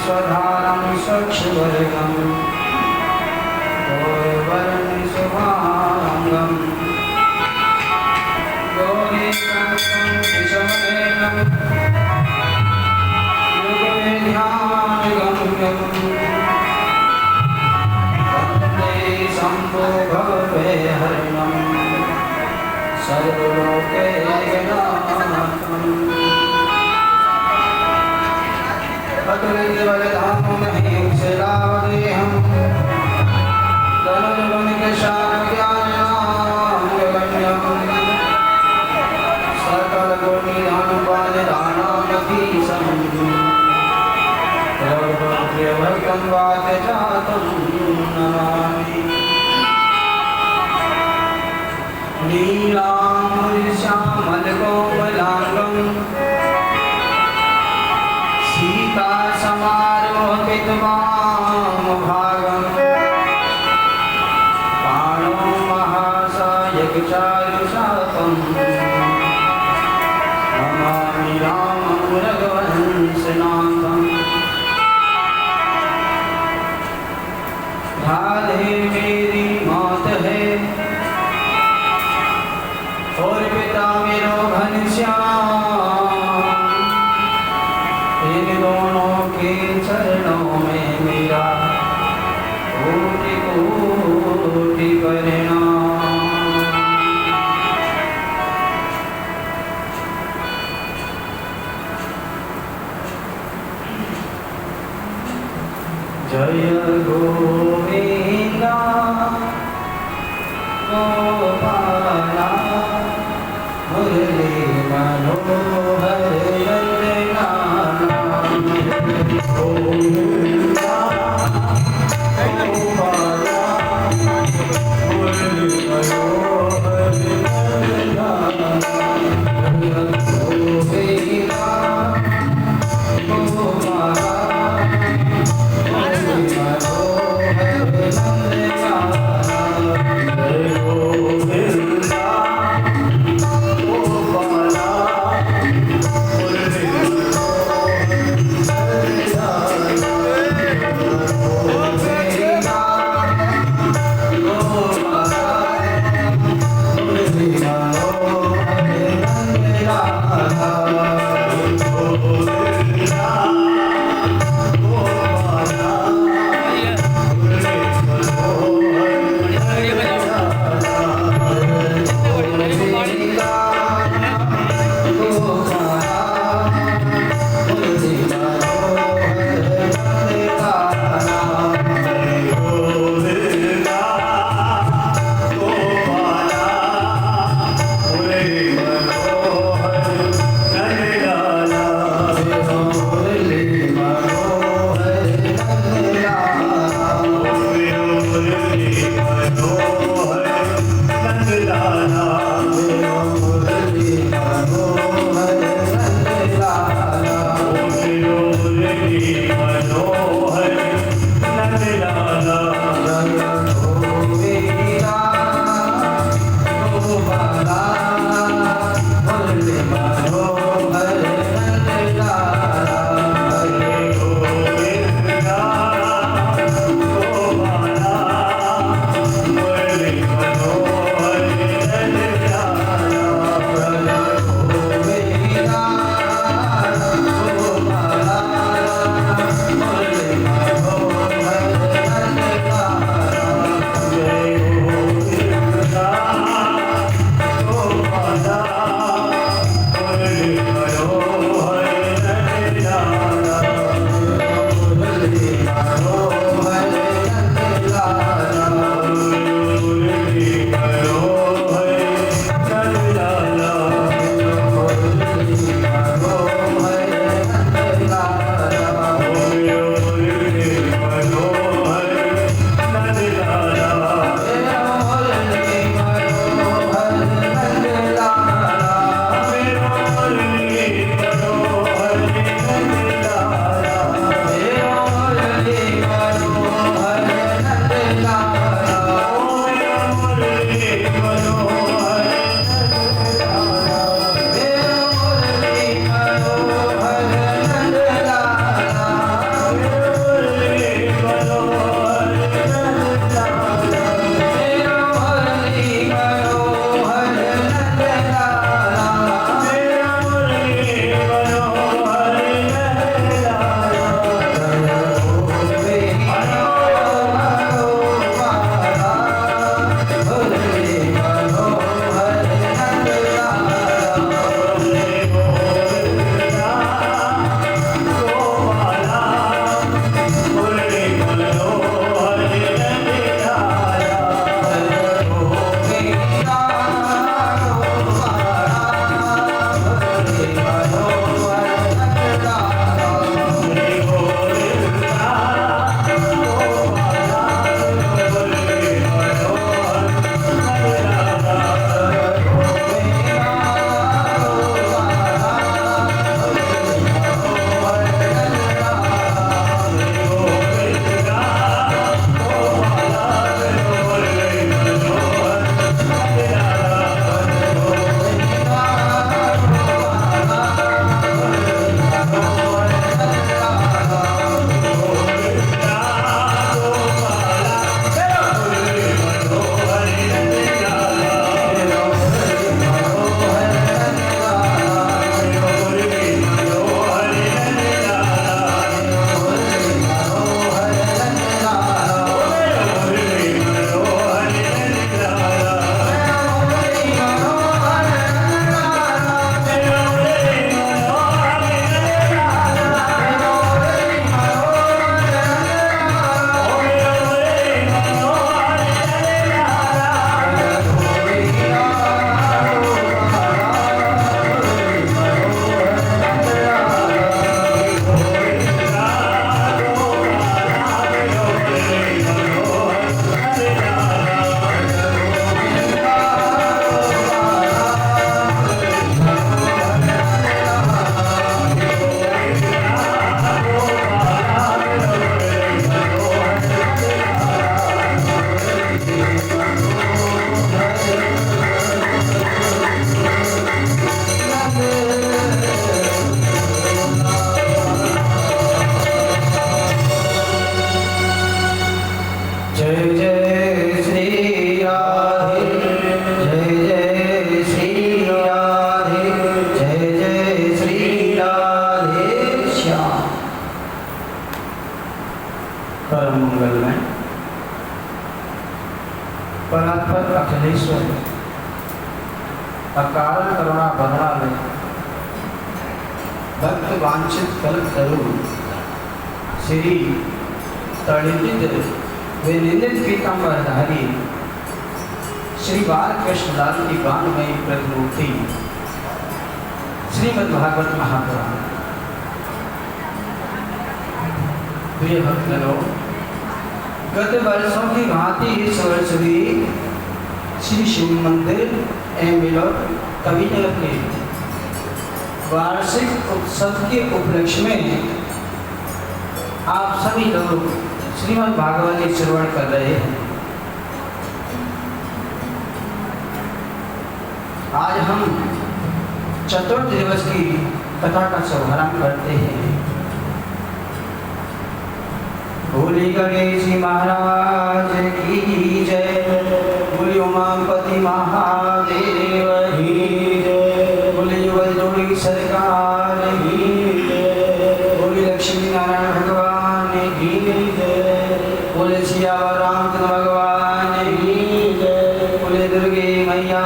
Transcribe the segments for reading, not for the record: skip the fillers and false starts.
स्वधारं स्वच्छवर्गं गौरवं शुभांगं गौरीकान्तं केशवनयनं युगमेध्यानगम्यं वन्दे शम्भो भवेहरणं सर्वलोकैकनाथम् अतुलितबलधामं महेश्वरावदेहं धनुर्वनिकषाज्ञानाङ्गगम्यं सकलगुणनिधानपालदानामधीशं सर्वप्रियभक्तं वाक्यजातं नमामि। नीलाम्बुजश्यामलकोमलाङ्गं सीतासमारोहितवामभागं बाणो महासायकचारुशाकं नमामि रामं रघुवंशनाथं। राधे मेरी मौत है और पिता मेरो घनश्याम, इन दोनों के चरणों में मेरा कोटि कोटि प्रणाम। जय गोविंदा गोपाला मुरली मनोहर रंजना गोविंदा गोपाला मुरली मनोहर रंजना गोविंदा गोपाला मुरली मनोहर रंजना गोविंदा गोपाला मुरली परम मंगल में परात्पर अखिलेश्वर अकारण करुणा बदरा में भक्त वांछित कल्प तरु श्री तड़ित विनिंदित पीतांबरधारी श्री बालकृष्ण लाल की गानमयी प्रतिमूर्ति श्रीमद् भागवत महापुराण। प्रिय भक्तजनों, गत वर्षों की भांति इस वर्ष भी श्री शिव मंदिर एवं मिलोर कविनगर के वार्षिक उत्सव के उपलक्ष्य में आप सभी लोग श्रीमद् भागवत के श्रवण कर रहे हैं। आज हम चतुर्थ दिवस की कथा का शुभारंभ करते हैं। बोली गणेश जी महाराज की जय, बोली उमापति महादेव की जय, बोली वैष्णवी सरकार की जय, बोली लक्ष्मी नारायण भगवान की जय, बोले सियावर रामचंद्र भगवान की जय, बोले दुर्गे मैया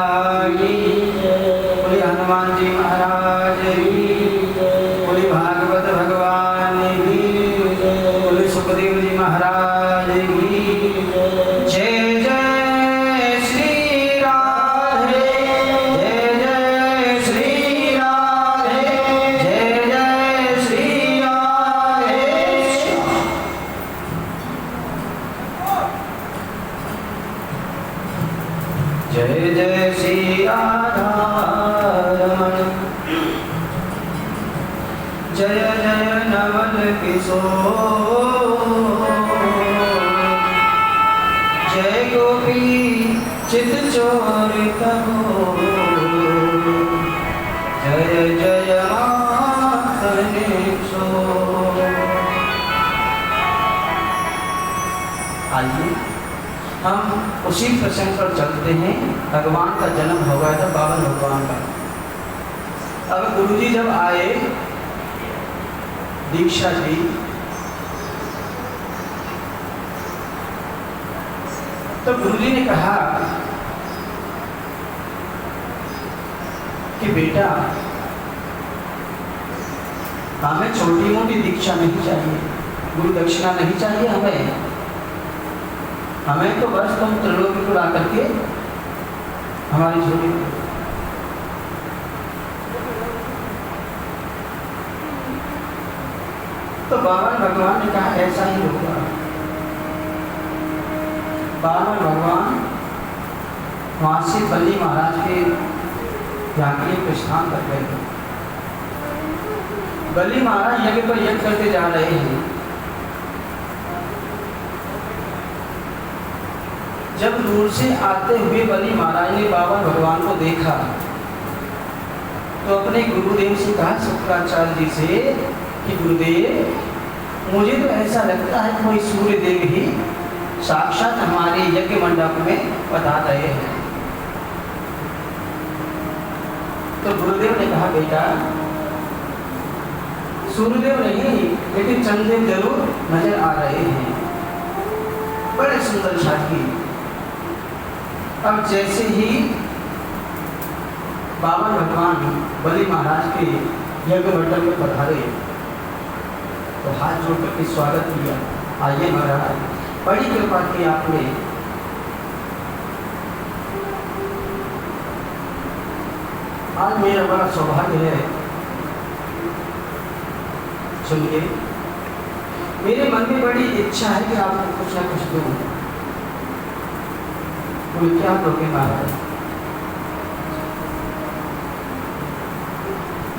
की जय, बोले हनुमान जी महाराज की जय, बोले भागवत भगवान की जय, बोले सुखदेव जी महाराज की जय। जय श्री राधे, जय जय श्री राधे, जय जय श्री राधे। जय जय श्री राधा रमण, जय जय नवल किशोर, जय गोपी चित चोर कहो, जय जय मातने सो। आइए हम उसी प्रसंग पर चलते हैं। भगवान का जन्म हो गया था, बावन भगवान का। अब गुरुजी जब आए दीक्षा दी, तो गुरुजी ने कहा कि बेटा हमें छोटी मोटी दीक्षा नहीं चाहिए, गुरु दक्षिणा नहीं चाहिए हमें तो बस तुम त्रिलोकी को ला करके हमारी झोली दो। तो बावन भगवान ने कहा ऐसा ही होगा। बावन भगवान वहां से बली महाराज के यहाँ के लिए प्रस्थान कर गए। बली महाराज यज्ञ पर यज्ञ करते जा रहे हैं। जब दूर से आते हुए बली महाराज ने बावन भगवान को देखा तो अपने गुरुदेव से कहा, शुक्राचार्य जी से, कि गुरुदेव मुझे तो ऐसा लगता है कि कोई सूर्य देव ही साक्षात हमारे यज्ञ मंडप में पधार रहे हैं। तो गुरुदेव ने कहा, बेटा सूर्यदेव नहीं लेकिन चंद्रदेव जरूर नजर आ रहे हैं, बड़े सुंदर साथी। अब जैसे ही बावन भगवान बली महाराज के यज्ञ मंडप में पधारे तो हाथ जोड़ करके स्वागत किया। आइए महाराज, बड़ी कृपा की आपने। आज मेरा बड़ा सौभाग्य है, सुनिए, मेरे मन में बड़ी इच्छा है कि आपको कुछ ना कुछ दूं। बोले क्या दोगे महाराज?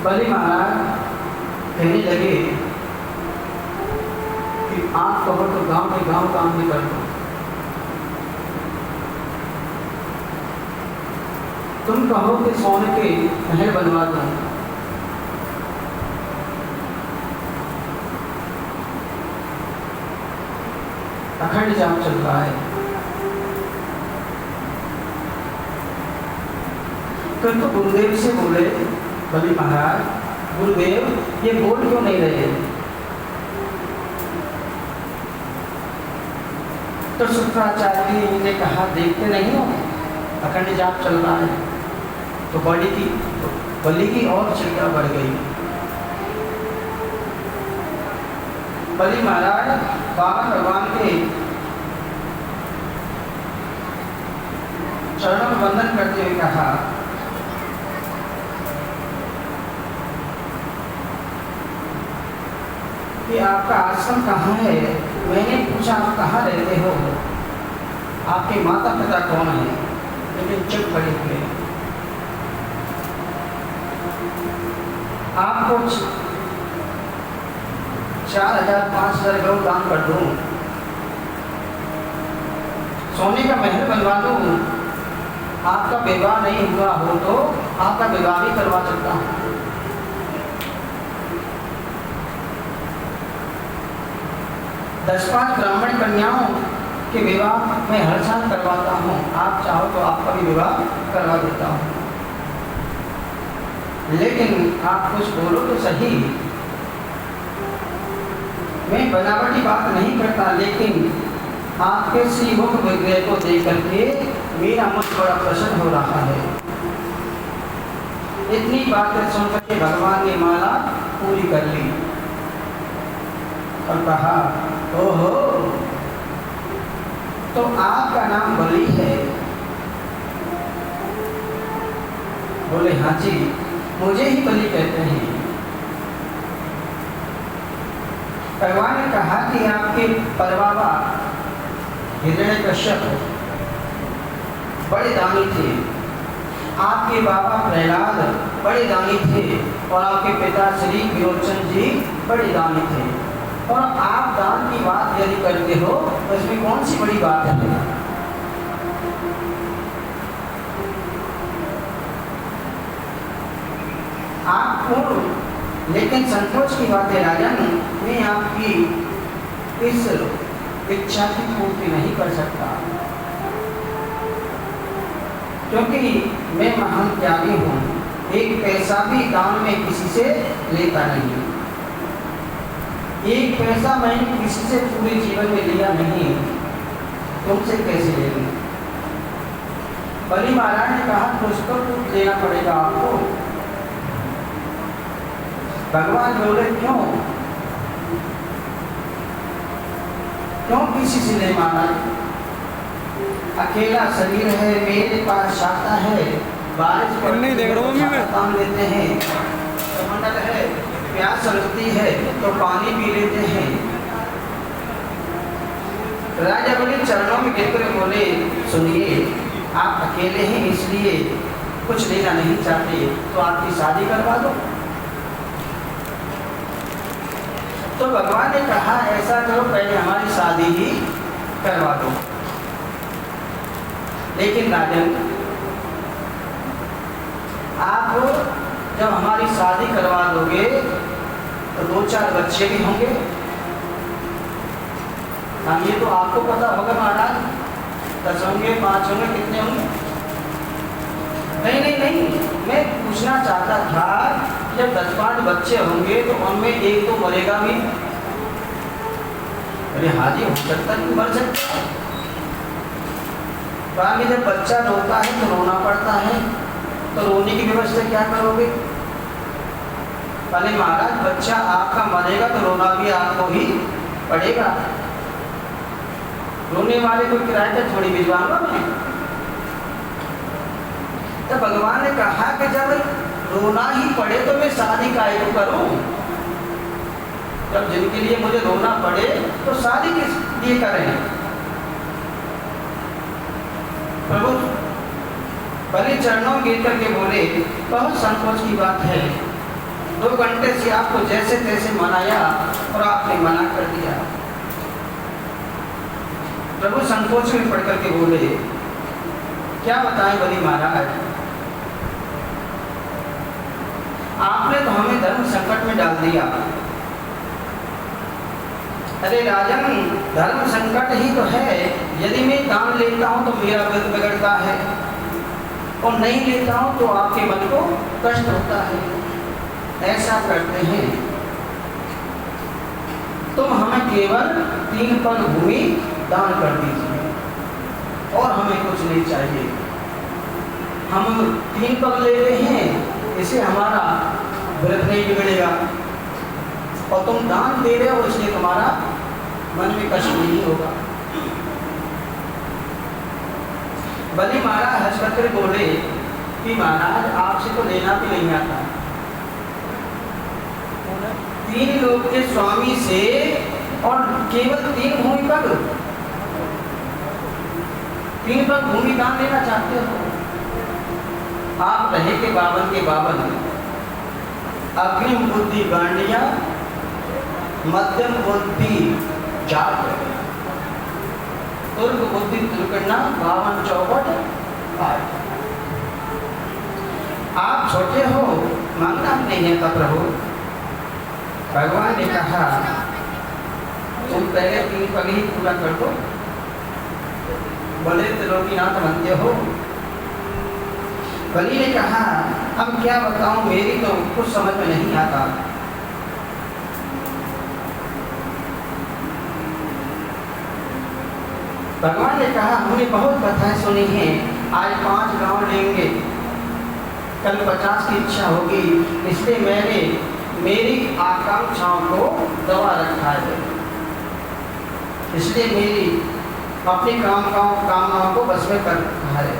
बली महाराज कहने लगे कि आप कहो तो गांव के गांव काम भी कर दो, तुम कहो कि सोने के महल बनवा दो, अखंड जाप चल रहा है। तो गुरुदेव से बोले बली महाराज, गुरुदेव ये बोल क्यों नहीं रहे? तो शुक्राचार्य जी ने कहा, देखते नहीं हो अखंड जाप चल रहा है। तो बलि की और चिंता बढ़ गई। बलि महाराज बाबा भगवान के चरणों में वंदन करते हुए कहा, कि आपका आश्रम कहाँ है? मैंने पूछा आप कहाँ रहते हो, आपके माता पिता कौन है? लेकिन चुप पड़े हुए। आपको 4,000-5,000 गौ दान कर दूं, सोने का महल बनवा दूं, आपका विवाह नहीं हुआ हो तो आपका विवाह भी करवा सकता हूँ। 10-5 ब्राह्मण कन्याओं के विवाह मैं हर साल करवाता हूँ, आप चाहो तो आपका भी विवाह करवा देता हूँ। लेकिन आप कुछ बोलो तो सही। मैं बनावटी बात नहीं करता, लेकिन आपके श्रीमुख विग्रह को देख करके मेरा मन बड़ा प्रसन्न हो रहा है। इतनी बातें सुनकर के भगवान ने माला पूरी कर ली और कहा, ओहो, तो आपका नाम बलि है? बोले, हाँ जी, मुझे ही बलि कहते हैं। भगवान ने कहा कि आपके परबाबा हिरण्यकश्यप बड़े दानी थे, आपके बाबा प्रहलाद बड़े दानी थे और आपके पिता श्री विरोचन जी बड़े दानी थे। और आप दान की बात यदि करते हो तो इसमें कौन सी बड़ी बात है? आपको लेकिन संकोच की बात है राजन, मैं आपकी इस इच्छा की पूर्ति नहीं कर सकता, क्योंकि मैं महान त्यागी हूँ। एक पैसा भी दान में किसी से लेता नहीं, एक पैसा मैंने किसी से पूरे जीवन में लिया नहीं, तुमसे कैसे ले लूं? बलि महाराज ने कहा, कुछ तो कुछ देना पड़ेगा आपको। भगवान बोले, क्यों किसी से नहीं माना? अकेला शरीर है, मेरे पास छाता है, बारिश पर नहीं देख रहा हूँ मैं, काम लेते हैं, समंदर है, प्यास लगती है तो पानी पी लेते हैं। राजा बलि चरणों में गिरकर बोले, सुनिए, आप अकेले हैं इसलिए कुछ लेना नहीं चाहते, तो आपकी शादी करवा दो। तो भगवान ने कहा, ऐसा करो, पहले हमारी शादी ही करवा दो। लेकिन राजन, आप जब हमारी शादी करवा दोगे तो 2-4 बच्चे भी होंगे। हम ये तो आपको पता होगा महाराज, 10 होंगे, 5 होंगे, कितने होंगे? नहीं, मैं पूछना चाहता था, जब 10-5 बच्चे होंगे तो उनमें एक तो मरेगा भी। अरे हाँ जी, हो सकता है, मर सकता है। बाकी जब बच्चा रोता है तो रोना पड़ता है, तो रोने की व्यवस्था क्या करोगे? पहले महाराज, बच्चा आपका मरेगा तो रोना भी आपको ही पड़ेगा। रोने वाले को किराए पर थोड़ी भिजवाऊंगा मैं। तो भगवान ने कहा कि जब रोना ही पड़े तो मैं शादी काहे को करूं? जब जिनके लिए मुझे रोना पड़े तो शादी किस लिए करें? प्रभु बलि चरणों में गिर करके बोले, बहुत संकोच की बात है, 2 घंटे से आपको जैसे तैसे मनाया और आपने मना कर दिया। प्रभु संकोच में पड़ करके बोले, क्या बताएं बलि महाराज, आपने तो हमें धर्म संकट में डाल दिया। अरे राजन, धर्म संकट ही तो है। यदि मैं दान लेता हूँ तो मेरा व्रत बिगड़ता है, और नहीं लेता हूँ तो आपके मन को कष्ट होता है। ऐसा करते हैं, तुम हमें केवल 3 पग भूमि दान कर दीजिए और हमें कुछ नहीं चाहिए। हम 3 पग ले रहे हैं, इसे हमारा व्रत नहीं बिगड़ेगा, और तुम दान दे रहे हो इसलिए तुम्हारा मन में कष्ट नहीं होगा। बलि महाराज हंस कर बोले कि महाराज आपसे तो लेना भी नहीं आता, 3 लोग के स्वामी से और केवल 3 भूमि पग, 3 पग भूमि दान देना चाहते हो। आप रहे के 52 अग्रिम बुद्धि गांडिया, मध्यम बुद्धि जात, तुर्क बुद्धि तुर्कन्ना, 52 चौपट पाठ। आप छोटे हो, मांगना नहीं है तब रहो। भगवान ने कहा तुम पहले 3 पग ही पूरा कर दो, बोले त्रिलोकीनाथ बनते हो। बलि ने कहा अब क्या बताऊं, मेरी तो कुछ समझ में नहीं आता। भगवान ने कहा हमने बहुत कथाएं सुनी हैं, आज 5 गांव लेंगे, कल 50 की इच्छा होगी, इसलिए मैंने मेरी आकांक्षाओं को दबा रखा है, इसलिए मेरी अपनी कामनाओं को बस में कर रखा है।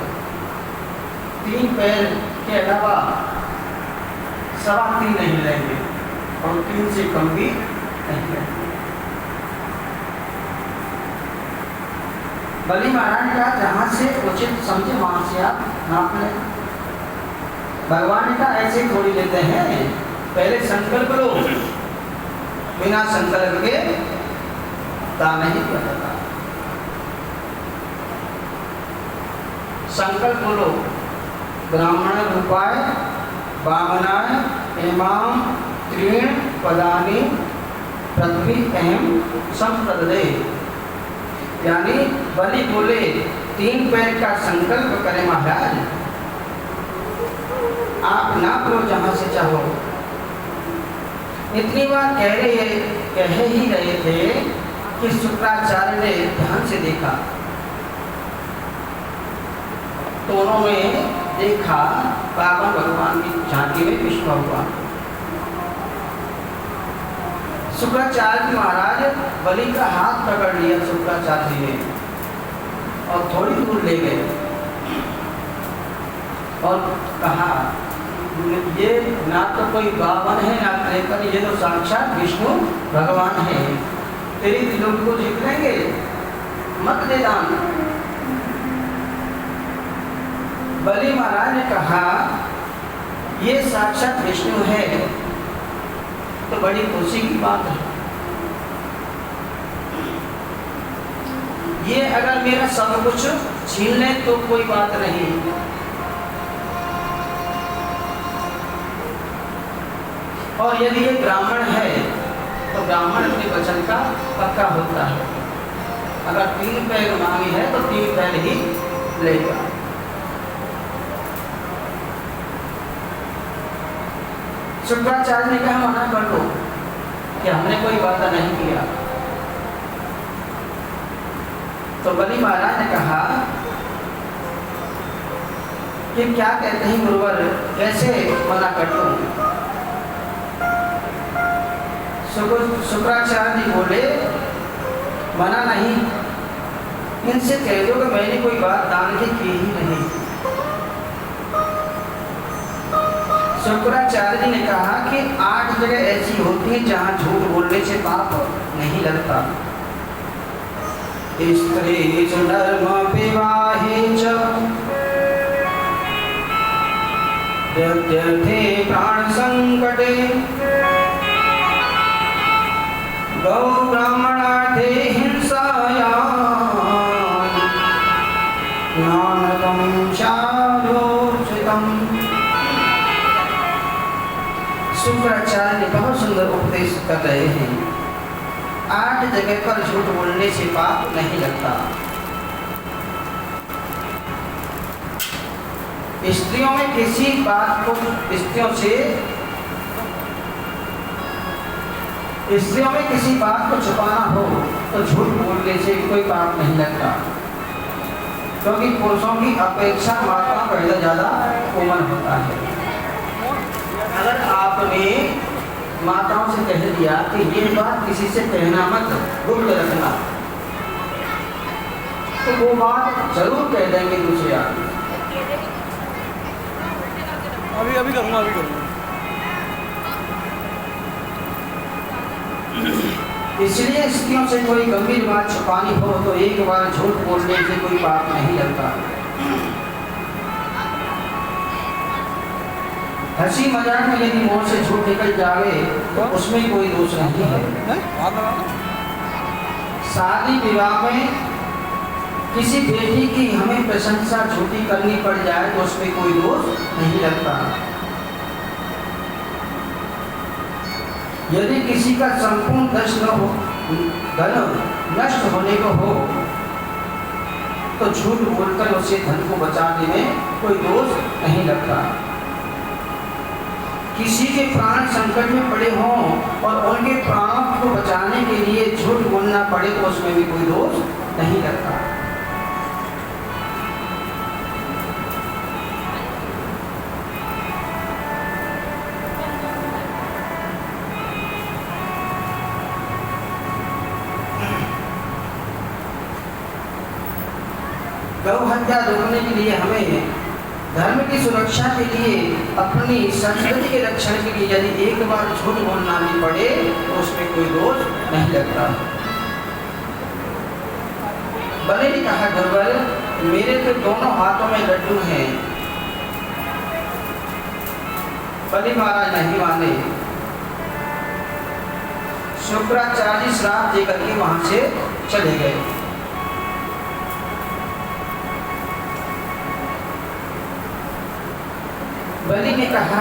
3 पैर के अलावा 3.25 नहीं लेंगे और 3 से कम भी नहीं लेंगे। बलि महाराज का जहाँ से उचित समझे वहाँ से आप नाप लें। भगवान ने कहा ऐसे थोड़ी लेते हैं, पहले संकल्प लो, बिना संकल्प के दान नहीं किया जाता। संकल्प लो, ब्राह्मण रूपाय वामनाय इमाम 3 पदानि पृथ्वी एवं संप्रदे, यानी बलि बोले 3 पैर का संकल्प करें महाराज, आप नाप लो जहां से चाहो। इतनी बार कह ही रहे थे कि शुक्राचार्य ने ध्यान से देखा, तो उन्होंने देखा रावण भगवान की झांकी में विश्व हुआ। शुक्राचार्य महाराज बलि का हाथ पकड़ लिया शुक्राचार्य जी ने और थोड़ी दूर ले गए और कहा ये ना तो कोई बावन है ना त्रेपन, ये तो साक्षात विष्णु भगवान है, तेरी दिलों को जीत लेंगे, मत दे दान। बलि महाराज ने कहा ये साक्षात विष्णु है तो बड़ी खुशी की बात है, ये अगर मेरा सब कुछ छीन ले तो कोई बात नहीं, और यदि ये ब्राह्मण है तो ब्राह्मण अपने वचन का पक्का होता है, अगर 3 पैर मांगी है तो 3 पैर ही लेगा। शुक्राचार्य ने कहा मना कर दो कि हमने कोई वादा नहीं किया। तो बलि महाराज ने कहा कि क्या कहते हैं गुरुवर, कैसे मना कर दूं? शुक्राचार्य जी बोले मना नहीं, इनसे कह दो कि मैंने कोई बात दान की ही नहीं। शुक्राचार्य जी ने कहा कि 8 जगह ऐसी होती है जहाँ झूठ बोलने से पाप नहीं लगता। स्त्री धर्म विवाहे च प्रत्यर्थे प्राण संकटे गौ ब्राह्मणार्थे हिंसायां ज्ञानकं शालोचितम्। शुक्राचार्य ने बहुत सुंदर उपदेश कर रहे हैं, 8 जगह पर झूठ बोलने से पाप नहीं लगता। स्त्रियों में किसी बात को स्त्रियों से स्त्रियों में किसी बात को छुपाना हो तो झूठ बोलने से कोई पाप नहीं लगता, क्योंकि पुरुषों की अपेक्षा माताओं का हृदय ज़्यादा कोमल होता है। अगर आपने माताओं से कह दिया कि ये बात किसी से कहना मत, गुप्त रखना, तो वो बात जरूर कह देंगे दूसरे आदमी। अभी करूँगा। इसलिए स्त्रियों से कोई गंभीर बात छुपानी हो तो एक बार झूठ बोलने से कोई पाप नहीं लगता। हंसी मजाक में यदि मुंह से झूठ निकल जावे तो उसमें कोई दोष नहीं है। शादी विवाह में किसी बेटी की हमें प्रशंसा झूठी करनी पड़ जाए तो उसमें कोई दोष नहीं लगता। यदि किसी का संपूर्ण धन नष्ट होने को हो तो झूठ बोलकर उसे धन को बचाने में कोई दोष नहीं लगता। किसी के प्राण संकट में पड़े हों और उनके प्राणों को बचाने के लिए झूठ बोलना पड़े तो उसमें भी कोई दोष नहीं लगता। गौ हत्या रोकने के लिए हमें धर्म की सुरक्षा के लिए अपनी संस्कृति के रक्षण के लिए यदि एक बार झूठ बोलना भी पड़े तो उसमें कोई दोष नहीं लगता। बने ने कहा, गुरुवर मेरे तो दोनों हाथों में लड्डू हैं। बलि महाराज नहीं माने। शुक्राचार्य जी श्राप देकर के वहां से चले गए। बलि ने कहा,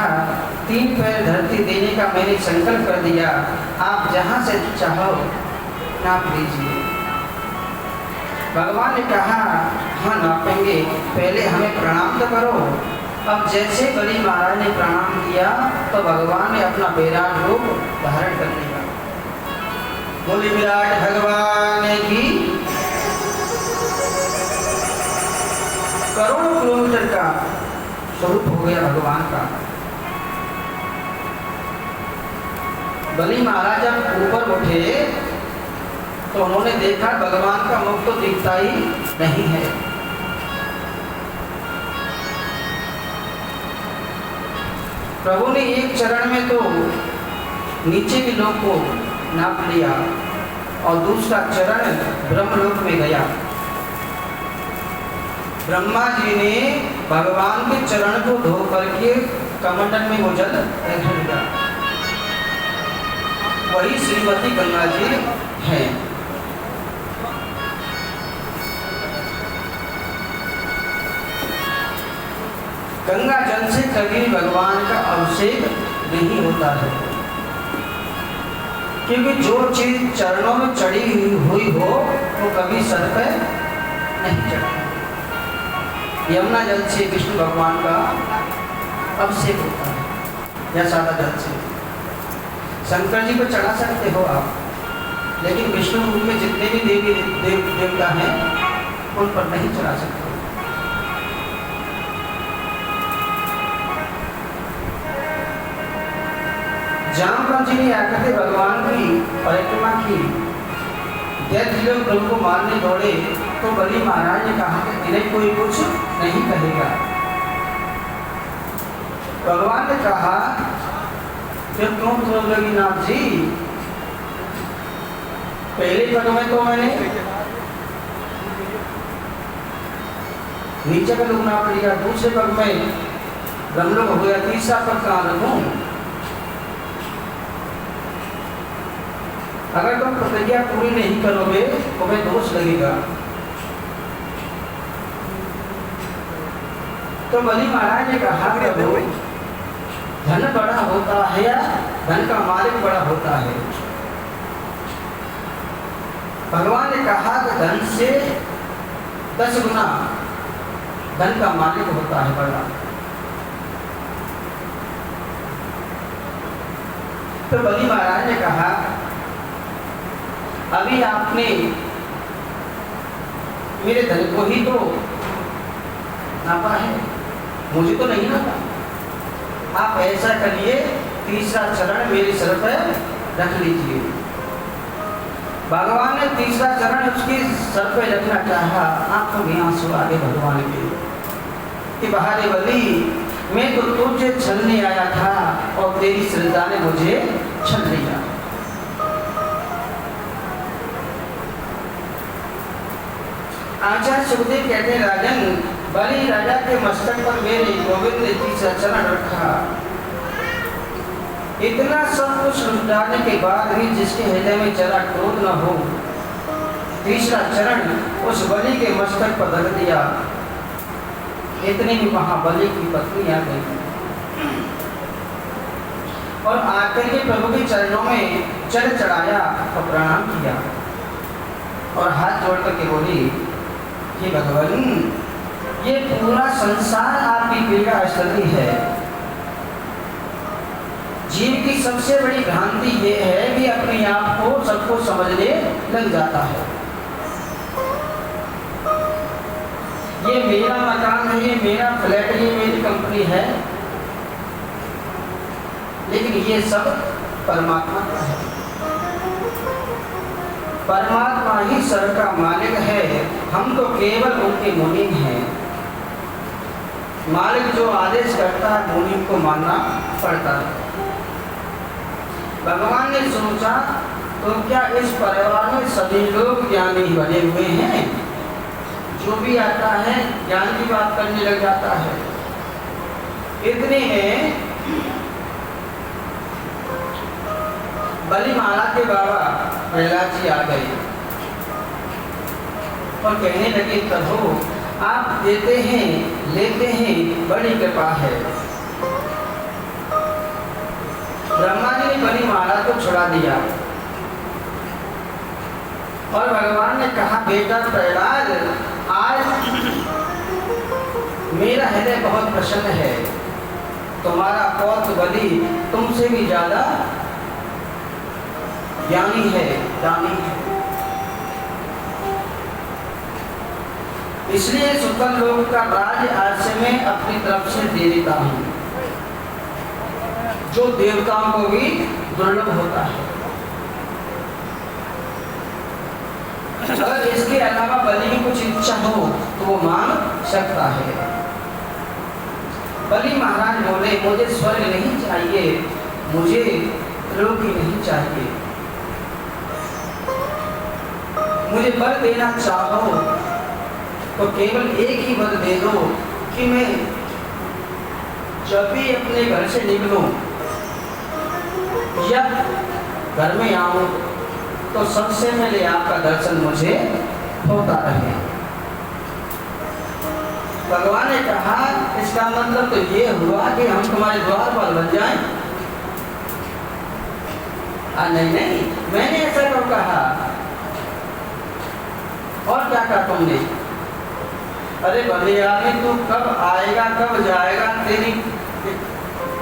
3 पैर धरती देने का मैंने संकल्प कर दिया, आप जहां से चाहो नाप लीजिए। भगवान ने कहा, हाँ नापेंगे, पहले हमें प्रणाम तो करो। अब जैसे बलि महाराज ने प्रणाम किया तो भगवान ने अपना विराट रूप धारण कर लिया। बोले विराट भगवान की। करोड़ों किलोमीटर का स्वरूप हो गया भगवान का। बलि महाराज जब ऊपर उठे तो उन्होंने देखा भगवान का मुख तो दिखता ही नहीं है। प्रभु ने एक चरण में तो नीचे के लोग को नाप लिया और दूसरा चरण ब्रह्मलोक में गया। ब्रह्मा जी ने भगवान के चरण को धो करके कमंडल में वो जल रख दिया। वही श्रीमती गंगा जी हैं। गंगा जल से कभी भगवान का अभिषेक नहीं होता है, क्योंकि जो चीज चरणों में चढ़ी हुई हो वो कभी सर पे नहीं चढ़ती। यमुना जल से विष्णु भगवान का अभिषेक होता है या सादा जल से। शंकर जी को चढ़ा सकते हो आप, लेकिन विष्णु रूप में जितने भी देवी देवता हैं उन पर नहीं चढ़ा सकते। जामवंत जी ने आकर के भगवान की परिक्रमा की। दैत्य लोग प्रभु को मारने दौड़े तो बलि महाराज ने कहा कि इन्हें कोई कुछ नहीं कहेगा। भगवान ने कहा कि क्यों बोलोगी नाथ जी, पहले पद में तो मैंने नीचे का रुकना पड़ेगा, दूसरे पद में ब्रह्मलोक हो गया, तीसरा पद कहाँ रखूं? अगर तुम प्रतिज्ञा पूरी नहीं करोगे तो मैं दोष लगेगा। तो बलि महाराज ने कहा, प्रभु धन बड़ा होता है या धन का मालिक बड़ा होता है? भगवान ने कहा कि धन से 10 गुना धन का मालिक होता है बड़ा। तो बलि महाराज ने कहा, अभी आपने मेरे धन को ही तो नापा है, मुझे तो नहीं नापा। आप ऐसा करिए, तीसरा चरण मेरे सर पर रख लीजिए। भगवान ने तीसरा चरण उसके सर पे रखना चाहा। आंखों में आंसू आ गए भगवान के कि बहारे बली, मैं तो तुझे छलने आया था और तेरी श्रद्धा ने मुझे छल लिया। आचार्य सुखदेव कहते हैं, राजन, बलि राजा के मस्तक पर मेरे गोविंद ने तीसरा चरण रखा। इतना सब कुछ लुटाने के बाद भी जिसके हृदय में जरा क्रोध न हो, तीसरा चरण उस बलि के मस्तक पर रख दिया। इतने ही महाबली की पत्नी आ गई और आकर के प्रभु के चरणों में चढ़ चढ़ाया और प्रणाम किया और हाथ जोड़ करके बोली कि भगवान, ये पूरा संसार आपकी पीड़ा स्थली है। जीव की सबसे बड़ी भ्रांति ये है कि अपने आप को सबको समझने लग जाता है। ये मेरा मकान है, ये मेरा फ्लैट है, ये मेरी कंपनी है, लेकिन ये सब परमात्मा का है। परमात्मा ही सर्व का मालिक है, हम तो केवल उनके मुनीम हैं। मालिक जो आदेश करता है मुनीम को मानना पड़ता है। भगवान ने सोचा, तो क्या इस परिवार में सभी लोग ज्ञानी बने हुए हैं? जो भी आता है ज्ञान की बात करने लग जाता है। इतने में बलि महाराज के बाबा प्रहलाद जी आ गए और कहने लगे, प्रभु आप देते हैं लेते हैं, बड़ी कृपा है। ब्रह्मा जी ने बलि महाराज को छुड़ा दिया और भगवान ने कहा, बेटा प्रहलाद, आज मेरा हृदय बहुत प्रसन्न है। तुम्हारा पौत्र बलि तुमसे भी ज्यादा ज्ञानी है, दानी है। इसलिए सुतल लोक का राज आज से मैं अपनी तरफ से दे देता हूँ, जो देवताओं को भी दुर्लभ होता है। अगर इसके अलावा बलि की कुछ इच्छा हो तो वो मांग सकता है। बलि महाराज बोले, मुझे स्वर्ग नहीं चाहिए, मुझे लोक ही नहीं चाहिए। मुझे वर देना चाहो तो केवल एक ही वर दे दो कि मैं जब भी अपने घर से निकलूं या घर में आऊं तो सबसे पहले आपका दर्शन मुझे होता रहे। भगवान ने कहा, इसका मतलब तो ये हुआ कि हम तुम्हारे द्वार पर बन जाएं? नहीं नहीं, मैंने ऐसा क्यों कहा? और क्या कहा तुमने? अरे भले आदमी, तू कब आएगा कब जाएगा, तेरी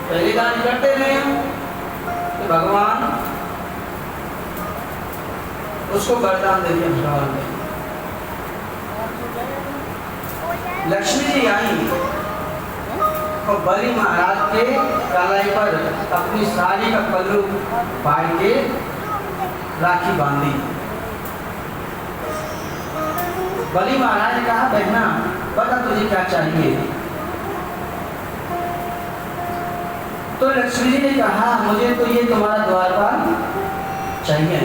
पहले दान करते रहे हम तो भगवान उसको वरदान दे दिया। भगवान ने लक्ष्मी जी आई और बलि महाराज के कलाई पर अपनी साड़ी का पल्लू बांध के राखी बांधी। बलि महाराज ने कहा, बहना बता तुझे क्या चाहिए? तो लक्ष्मी जी ने कहा, मुझे तो ये तुम्हारा द्वारपाल चाहिए।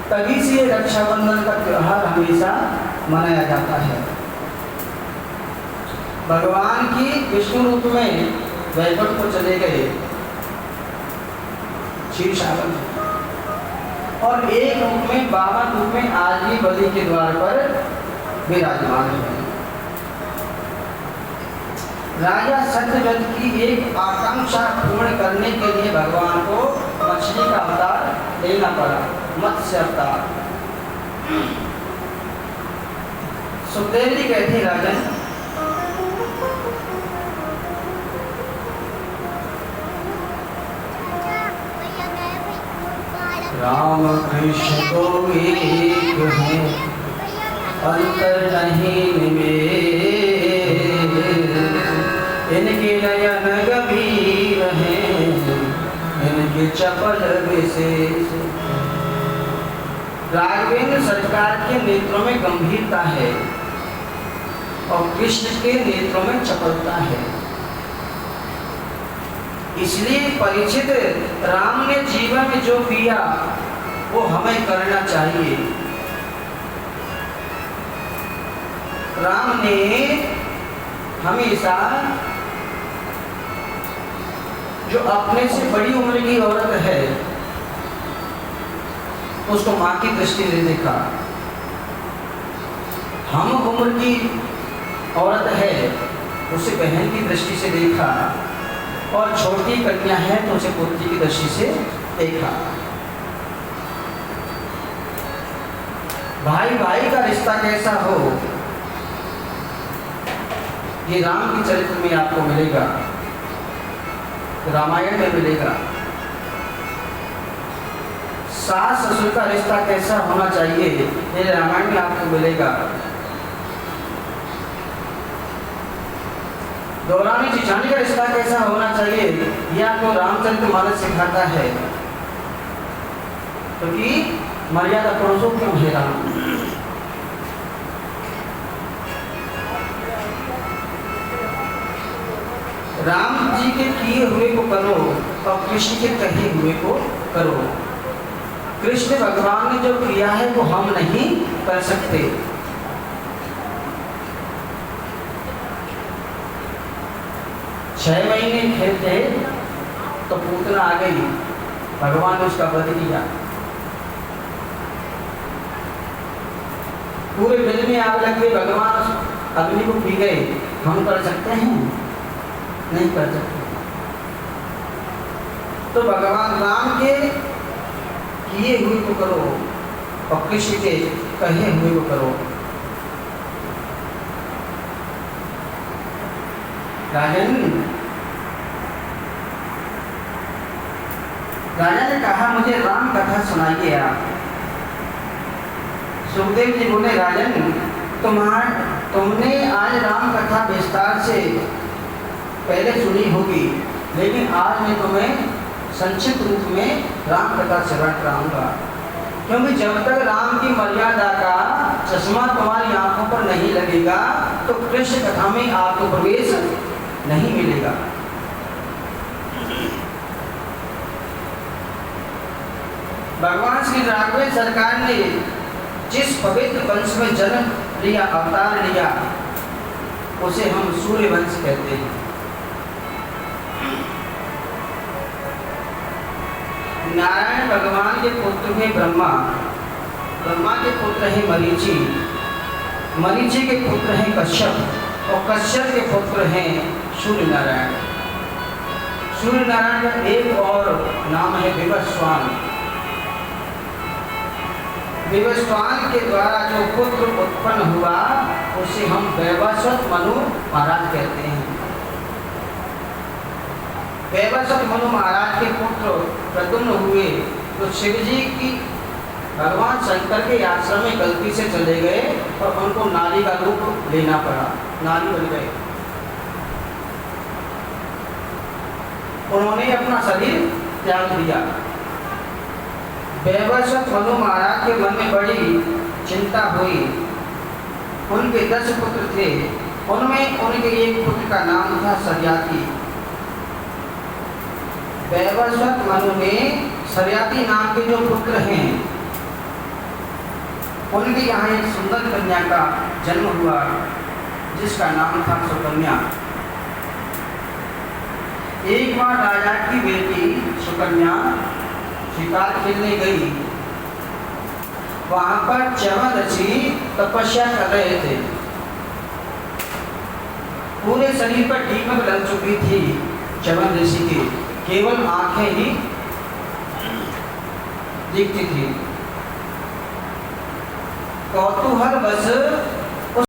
तभी से रक्षाबंधन का त्योहार हमेशा मनाया जाता है। भगवान की विष्णु रूप में वैकुंठ को चले गए क्षीरसागर में, और एक रूप में वामन रूप में आज भी बलि के द्वार पर विराजमान है। राजा सत्यव्रत की एक आकांक्षा पूर्ण करने के लिए भगवान को मछली का अवतार लेना पड़ा, मत्स्य अवतार। सुखदेव जी कहते, राजन राम कृष्ण तो एक हैं, अंतर नहीं में, इनके नयन गंभीर हैं, इनके चपल विशेष। राघवेंद्र सरकार के नेत्रों में गंभीरता है और कृष्ण के नेत्रों में चपलता है। इसलिए परीक्षित, राम ने जीवन में जो किया वो हमें करना चाहिए। राम ने हमेशा जो अपने से बड़ी उम्र की औरत है उसको मां की दृष्टि से देखा, हम उम्र की औरत है उसे बहन की दृष्टि से देखा, और छोटी कन्या है तो उसे पुत्री की दृष्टि से देखा। भाई भाई का रिश्ता कैसा हो ये राम के चरित्र में आपको मिलेगा, रामायण में मिलेगा। सास ससुर का रिश्ता कैसा होना चाहिए ये रामायण में आपको मिलेगा। दौरानी जिठानी का रिश्ता कैसा होना चाहिए ये आपको रामचरितमानस सिखाता है, क्योंकि मर्यादा पुरुषोत्तम है राम। राम जी के किए हुए को करो और कृष्ण के कहे हुए को करो। कृष्ण भगवान ने जो किया है वो हम नहीं कर सकते। 6 महीने खेलते तो पूतना आ गई, भगवान ने उसका वध किया। पूरे बिल में आग लग गई, भगवान अग्नि को पी गए। हम कर सकते हैं? नहीं कर सकते। तो भगवान राम के किए हुए को करो और कृष्ण के कहे हुए को करो। राजा ने कहा मुझे राम कथा सुनाइए आप। सुखदेव जी बोले राजन तुमने आज राम कथा विस्तार से पहले सुनी होगी, लेकिन आज मैं तुम्हें संक्षिप्त रूप में राम कथा श्रवण कराऊंगा, क्योंकि जब तक राम की मर्यादा का चश्मा तुम्हारी आंखों पर नहीं लगेगा तो कृष्ण कथा में आपको प्रवेश नहीं मिलेगा। भगवान श्री राघवेंद्र सरकार ने जिस पवित्र वंश में जन्म लिया, अवतार लिया, उसे हम सूर्य वंश कहते हैं। नारायण भगवान के पुत्र हैं ब्रह्मा, ब्रह्मा के पुत्र हैं मरीचि, मरीचि के पुत्र हैं कश्यप और कश्यप के पुत्र हैं सूर्य नारायण। सूर्य नारायण का एक और नाम है विवस्वान। विवस्वान के द्वारा जो पुत्र उत्पन्न हुआ उसे हम वैवस्वत मनु महाराज कहते हैं। वैवस्वत मनु महाराज के पुत्र प्रद्युम्न हुए तो शिव जी की भगवान शंकर के आश्रम में गलती से चले गए और उनको नारी का रूप लेना पड़ा, नारी बन गए। उन्होंने अपना शरीर त्याग दिया। वैवस्वत मनु महाराज के मन में बड़ी चिंता हुई। उनके 10 पुत्र थे, उनमें उनके एक पुत्र का नाम था सरियाती। वैवस्वत मनु ने सरियाती नाम के जो पुत्र हैं उनके यहाँ एक सुंदर कन्या का जन्म हुआ जिसका नाम था सुकन्या। एक बार राजा की बेटी सुकन्या शिकार खेलने गई। वहां पर च्यवन ऋषि तपस्या कर रहे थे। पूरे शरीर पर दीपक लग चुकी थी च्यवन ऋषि की, केवल आंखें ही दिखती थी। कौतूहल बस